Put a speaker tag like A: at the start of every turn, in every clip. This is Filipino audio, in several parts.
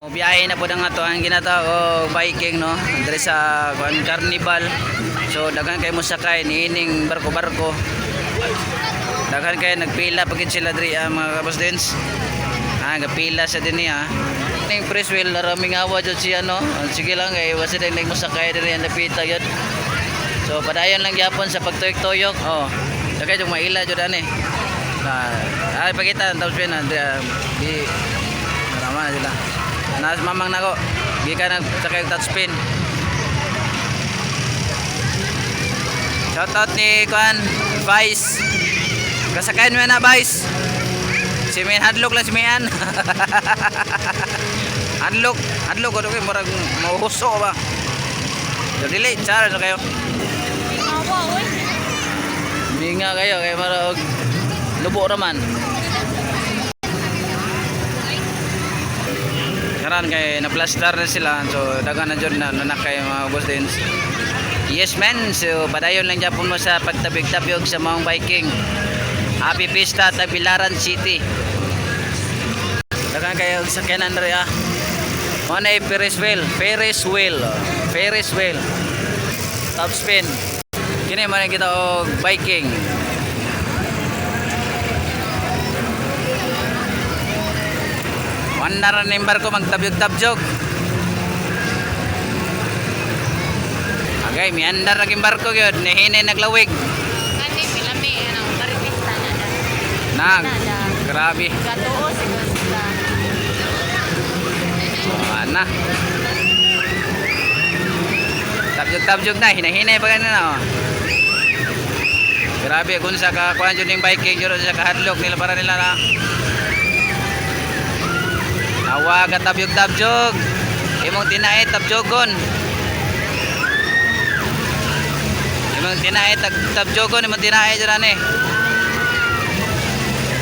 A: Biyahe na po na nga to ang ginatawag biking no. Diri sa Carnival. So daghan kay mo sakay niining barko-barko. Daghan kay nagpila pagit sila diri mga kabasdens. Gapila sa dinhi Ning press wheel raming awa jud siya no. Sige lang kay wasa ding mo sakay diri ang napita yun. So padayon lang gyapon sa pagtuyok-tuyok. Dagay jud maila jud ani. Ay pakita ang top spin di marama na sila. Nas mamang nako. Di ka nagsakay touch spin. Shoutout ni Kuan Vice. Kasakayan mo na Vice. Si Mian hadlok lang si Mian. Hadlok ko kay murag mauhuso ba. So dili char na kayo. Minga kayo kay marag lubo raman. Karan kay na-plaster na sila. So daghan na jud na nanakay mga boss din. Yes man. So padayon lang gyapon mo sa pagtabig-tabig sa mga biking. Happy Pista Tagbilaran City. Daghan kayo sakyanan diri Mo na Ferris wheel. Top spin. Kini man kita og biking. Wanda rin yung barko magtabyog-tabyog. Okay, may andar naging barko yun. Nihinay naglawig.
B: Kani pilami Maripista
A: Nag, grabe.
B: Katuo siguro sila.
A: Ana. Tabyog-tabyog na. Hinahinay pa ganun na Grabe kung sa kakuhan yun yung biking yun sa kahadlok nila para nila na. Awag at tabyog-tabyog. Imong tinae tabyogon. Imong tinae tabyogon. Imong tinae dyan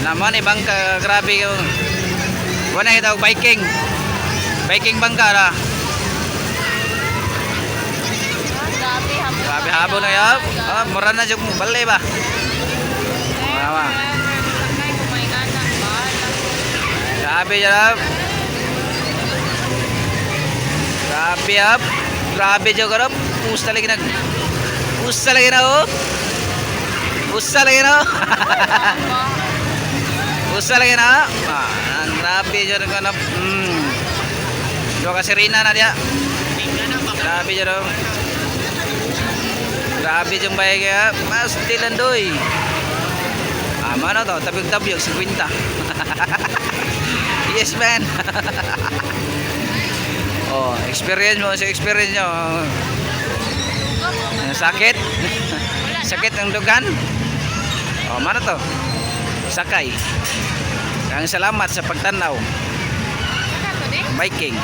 A: naman bangka. Grabe yung wala kita biking. Biking bangka na. Grabe habo na yun. Mura na dyan balay ba? Grabe dyan. Grabe jo karap. Pusta lagi na. Pusta lagi na. Grabe jo na. Jo ka sirina na dia. Grabe jo. Grabe jo bay kaya. Mas tilandoy. Mana to? Tabyog-tabyog 50. Yes man. Experience mo sa experience nyo. Sakit. Sakit ng dugan. Mana to? Sakay. Ang salamat sa pagtanaw. Biking.